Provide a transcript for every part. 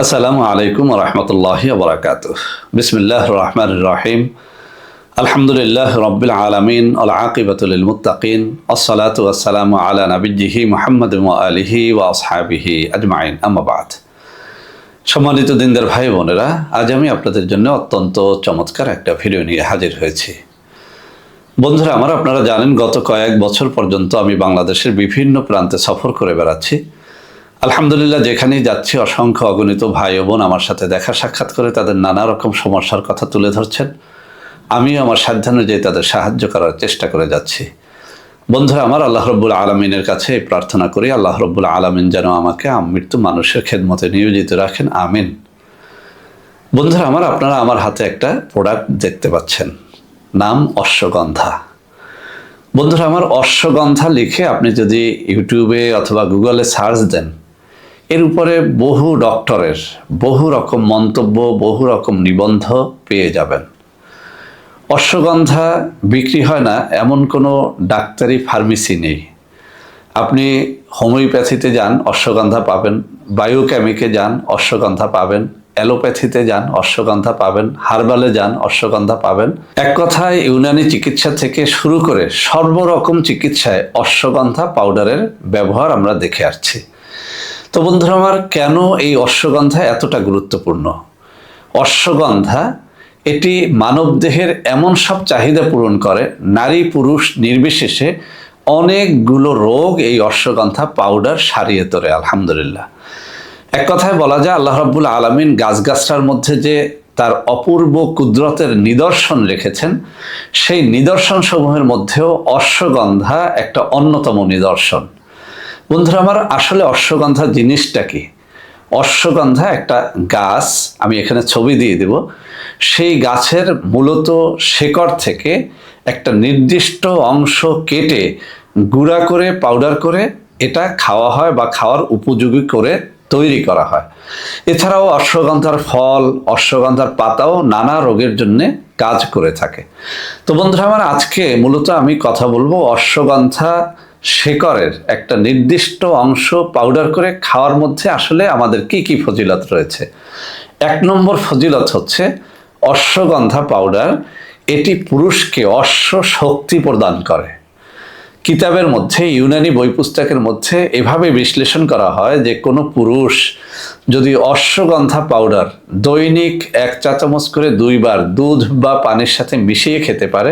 আসসালামু আলাইকুম রহমতুল্লাহি ওবরাকাতুহ। বিসমিল্লাহ রহমান রহিম। আলহামদুলিল্লাহ রব্বিল আলামিন আল আকিবাতুল মুত্তাকিন আসসালাতু ওয়াসসালামু আলা নাবিয়্যিহি মুহাম্মাদিন ওয়া আলিহি ওয়া আসহাবিহি আজমাইন, আম্মা বাদ। সম্মানিত দিনদার ভাই বোনেরা, আজ আমি আপনাদের জন্য অত্যন্ত চমৎকার একটা ভিডিও নিয়ে হাজির হয়েছি। বন্ধুরা আমার, আপনারা জানেন গত কয়েক বছর পর্যন্ত আমি বাংলাদেশের বিভিন্ন প্রান্তে সফর করে বেড়াচ্ছি। আলহামদুলিল্লাহ, যেখানেই যাচ্ছি অসংখ্য অগণিত ভাই ও বোন আমার সাথে দেখা সাক্ষাৎ করে তাদের নানা রকম সমস্যার কথা তুলে ধরছেন। আমিও আমার সাধ্যানুযায়ী তাদের সাহায্য করার চেষ্টা করে যাচ্ছি। বন্ধুরা আমার, আল্লাহ রব্বুল আলমিনের কাছে এই প্রার্থনা করি, আল্লাহ রব্বুল আলমিন যেন আমাকে আমৃত্যু মানুষের খেদমতে নিয়োজিত রাখেন, আমিন। বন্ধুরা আমার, আপনারা আমার হাতে একটা প্রোডাক্ট দেখতে পাচ্ছেন, নাম অশ্বগন্ধা। বন্ধুরা আমার, অশ্বগন্ধা লিখে আপনি যদি ইউটিউবে অথবা গুগলে সার্চ দেন, এর উপরে বহু ডক্টরের বহু রকম মন্তব্য, বহু রকম নিবন্ধ পেয়ে যাবেন। অশ্বগন্ধা বিক্রি হয় না এমন কোনো ডাক্তারি ফার্মেসি নেই। আপনি হোমিওপ্যাথিতে যান, অশ্বগন্ধা পাবেন। বায়োকেমিকে যান, অশ্বগন্ধা পাবেন। অ্যালোপ্যাথিতে যান, অশ্বগন্ধা পাবেন। হার্বালে যান, অশ্বগন্ধা পাবেন। এক কথায় ইউনানি চিকিৎসা থেকে শুরু করে সর্বরকম চিকিৎসায় অশ্বগন্ধা পাউডারের ব্যবহার আমরা দেখে আসছি। তো বন্ধুরা আমার, কেন এই অশ্বগন্ধা এতটা গুরুত্বপূর্ণ? অশ্বগন্ধা এটি মানবদেহের এমন সব চাহিদা পূরণ করে, নারী পুরুষ নির্বিশেষে অনেকগুলো রোগ এই অশ্বগন্ধা পাউডার সারিয়ে তোলে, আলহামদুলিল্লাহ। এক কথায় বলা যায়, আল্লাহ রাব্বুল আলামিন গাছগাছরার মধ্যে যে তার অপূর্ব কুদরতের নিদর্শন রেখেছেন, সেই নিদর্শন সমূহের মধ্যেও অশ্বগন্ধা একটা অন্যতম নিদর্শন। বন্ধুরা আমার, আসলে অশ্বগন্ধা জিনিসটা কি? অশ্বগন্ধা একটা গাছ, আমি এখানে ছবি দিয়ে দেব। সেই গাছের মূলত শেকড় থেকে একটা নির্দিষ্ট অংশ কেটে গুঁড়া করে পাউডার করে এটা খাওয়া হয় বা খাওয়ার উপযোগী করে তৈরি করা হয়। এছাড়াও অশ্বগন্ধার ফল, অশ্বগন্ধার পাতাও নানা রোগের জন্যে কাজ করে থাকে। তো বন্ধুরা আমার, আজকে মূলত আমি কথা বলবো অশ্বগন্ধা শেকড়ের একটা নির্দিষ্ট অংশ পাউডার করে খাওয়ার মধ্যে আসলে আমাদের কি কি ফজিলত রয়েছে। 1 নম্বর ফজিলত হচ্ছে অশ্বগন্ধা পাউডার এটি পুরুষকে অশ্ব শক্তি প্রদান করে। কিতাবের মধ্যে, ইউনানি বই পুস্তকের মধ্যে এভাবে বিশ্লেষণ করা হয় যে কোনো পুরুষ যদি অশ্বগন্ধা পাউডার দৈনিক 1 চা চামচ করে 2 বার দুধ বা পানির সাথে মিশিয়ে খেতে পারে,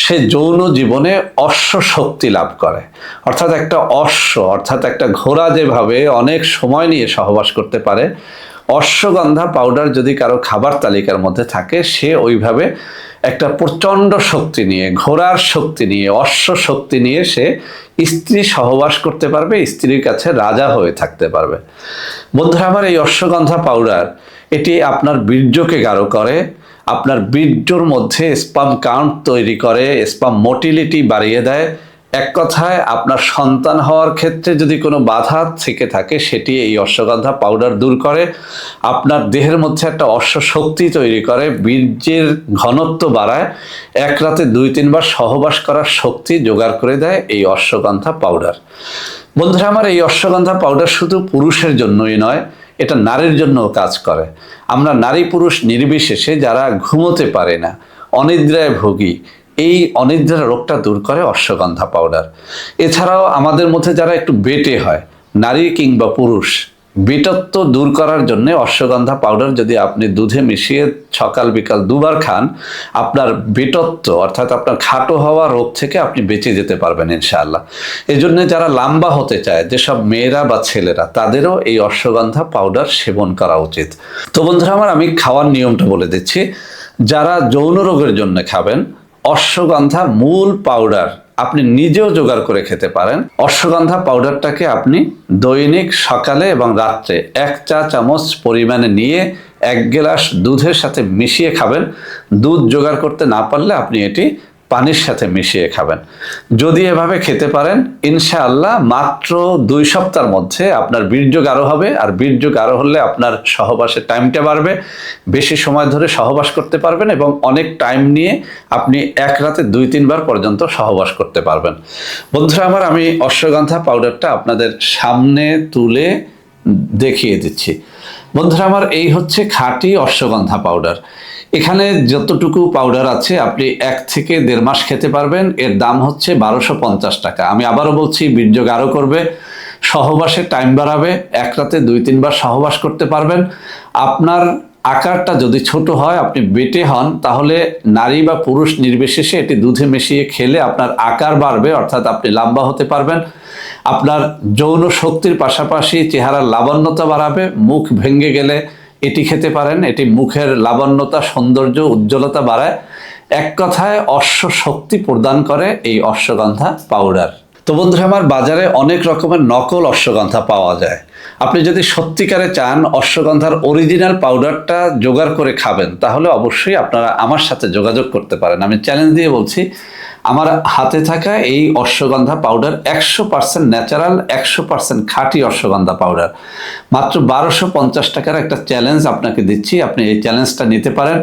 সে যৌন জীবনে অশ্ব শক্তি লাভ করে। অর্থাৎ একটা অশ্ব, অর্থাৎ একটা ঘোড়া যেভাবে অনেক সময় নিয়ে সহবাস করতে পারে, অশ্বগন্ধা পাউডার যদি কারো খাবার তালিকার মধ্যে থাকে, সে ওইভাবে একটা প্রচণ্ড শক্তি নিয়ে, ঘোড়ার শক্তি নিয়ে, অশ্ব শক্তি নিয়ে সে স্ত্রী সহবাস করতে পারবে, স্ত্রীর কাছে রাজা হয়ে থাকতে পারবে। বন্ধুরা আমার, এই অশ্বগন্ধা পাউডার এটি আপনার বীর্যকে গাঢ় করে, আপনার বীর্যর মধ্যে স্পাম কাউন্ট তৈরি করে, স্পাম মোটিলিটি বাড়িয়ে দেয়। এক কথায় আপনার সন্তান হওয়ার ক্ষেত্রে যদি কোনো বাধা থেকে থাকে, সেটি এই অশ্বগন্ধা পাউডার দূর করে। আপনার দেহের মধ্যে একটা অশ্ব শক্তি তৈরি করে, বীর্যের ঘনত্ব বাড়ায়, এক রাতে 2-3 বার সহবাস করার শক্তি জোগাড় করে দেয় এই অশ্বগন্ধা পাউডার। বন্ধুরা আমার, এই অশ্বগন্ধা পাউডার শুধু পুরুষের জন্যই নয়, এটা নারীর জন্যও কাজ করে। আমরা নারী পুরুষ নির্বিশেষে যারা ঘুমোতে পারে না, অনিদ্রায় ভোগী, এই অনিদ্রা রোগটা দূর করে অশ্বগন্ধা পাউডার। এছাড়াও আমাদের মধ্যে যারা একটু বেটে হয়, নারী কিংবা পুরুষ, বেটত্ব দূর করার জন্য অশ্বগন্ধা পাউডার যদি আপনি দুধে মিশিয়ে সকাল বিকাল 2 বার খান, আপনার বেটত্ব অর্থাৎ আপনার খাটো হওয়া রোগ থেকে আপনি বেঁচে যেতে পারবেন ইনশাআল্লাহ। এই জন্য যারা লম্বা হতে চায়, যেসব মেয়েরা বা ছেলেরা, তাদেরও এই অশ্বগন্ধা পাউডার সেবন করা উচিত। তো বন্ধুরা আমার, আমি খাওয়ার নিয়মটা বলে দিচ্ছি। যারা যৌন রোগের জন্য খাবেন, অশ্বগন্ধা মূল পাউডার আপনি নিজেও জোগাড় করে খেতে পারেন। অশ্বগন্ধা পাউডারটাকে আপনি দৈনিক সকালে এবং রাত্রে 1 চা চামচ পরিমাণে নিয়ে 1 গ্লাস দুধের সাথে মিশিয়ে খাবেন। দুধ জোগাড় করতে না পারলে আপনি এটি পানির সাথে মিশিয়ে খাবেন। যদি এভাবে খেতে পারেন, ইনশাআল্লাহ মাত্র 2 সপ্তাহের মধ্যে আপনার বীর্য গাঢ় হবে। আর বীর্য গাঢ় হলে আপনার সহবাসের টাইমটা বাড়বে, বেশি সময় ধরে সহবাস করতে পারবেন এবং অনেক টাইম নিয়ে আপনি এক রাতে 2-3 বার পর্যন্ত সহবাস করতে পারবেন। বন্ধুরা আমার, আমি অশ্বগন্ধা পাউডারটা আপনাদের সামনে তুলে দেখিয়ে দিচ্ছি। বন্ধুরা আমার, এই হচ্ছে খাঁটি অশ্বগন্ধা পাউডার। এখানে যতটুকু পাউডার আছে আপনি 1 থেকে 1.5 মাস খেতে পারবেন। এর দাম হচ্ছে 1250 টাকা। আমি আবারও বলছি, বীর্য গাঢ় করবে, সহবাসে টাইম বাড়াবে, এক রাতে 2-3 বার সহবাস করতে পারবেন। আপনার আকারটা যদি ছোট হয়, আপনি বেটে হন, তাহলে নারী বা পুরুষ নির্বিশেষে এটি দুধে মিশিয়ে খেলে আপনার আকার বাড়বে, অর্থাৎ আপনি লম্বা হতে পারবেন। আপনার যৌন শক্তির পাশাপাশি চেহারার লাবণ্যতা বাড়াবে। মুখ ভেঙে গেলে এটি খেতে পারেন। এটি মুখের লাবণ্যতা, সৌন্দর্য, উজ্জ্বলতা বাড়ায়। এক কথায় অশ্ব শক্তি প্রদান করে এই অশ্বগন্ধা পাউডার। তো বন্ধুরা আমার, বাজারে অনেক রকমের নকল অশ্বগন্ধা পাওয়া যায়। আপনি যদি সত্যিকারে চান অশ্বগন্ধার অরিজিনাল পাউডারটা জোগাড় করে খাবেন, তাহলে অবশ্যই আপনারা আমার সাথে যোগাযোগ করতে পারেন। আমি চ্যালেঞ্জ দিয়ে বলছি, আমার হাতে থাকা এই অশ্বগন্ধা পাউডার 100% ন্যাচারাল, 100% খাঁটি অশ্বগন্ধা পাউডার। মাত্র 1250 টাকার একটা চ্যালেঞ্জ আপনাকে দিচ্ছি। আপনি এই চ্যালেঞ্জটা নিতে পারেন।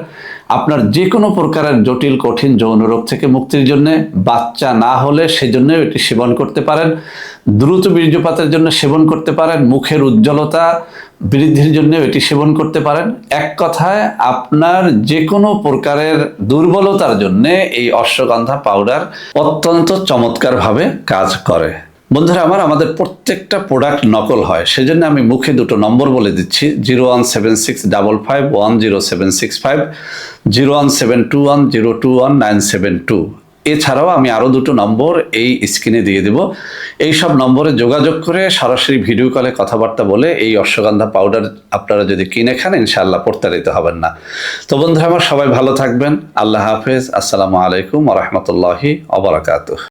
আপনার যে কোনো প্রকারের জটিল কঠিন যৌন রোগ থেকে মুক্তির জন্য, বাচ্চা না হলে সেজন্য এটি সেবন করতে পারেন, দ্রুত বীর্যপাতের জন্য সেবন করতে পারেন, মুখের উজ্জ্বলতা বৃদ্ধির জন্য এটি সেবন করতে পারেন। এক কথায় আপনার যে কোনো প্রকারের দুর্বলতার জন্য এই অশ্বগন্ধা পাউডার অত্যন্ত চমৎকারভাবে কাজ করে। বন্ধুরা আমার, আমাদের প্রত্যেকটা প্রোডাক্ট নকল হয়, সেজন্য আমি মুখে দুটো নম্বর বলে দিচ্ছি: 01765510765, 01721021972। এছাড়াও আমি আরও দুটো নম্বর এই স্ক্রিনে দিয়ে দেব। এই সব নম্বরে যোগাযোগ করে সরাসরি ভিডিও কলে কথাবার্তা বলে এই অশ্বগন্ধা পাউডার আপনারা যদি কিনে খান, ইনশাআল্লাহ প্রতারিত হবেন না। তো বন্ধুরা আমার, সবাই ভালো থাকবেন। আল্লাহ হাফেজ। আসসালামু আলাইকুম ওয়া রাহমাতুল্লাহি ওয়া বারাকাতুহু।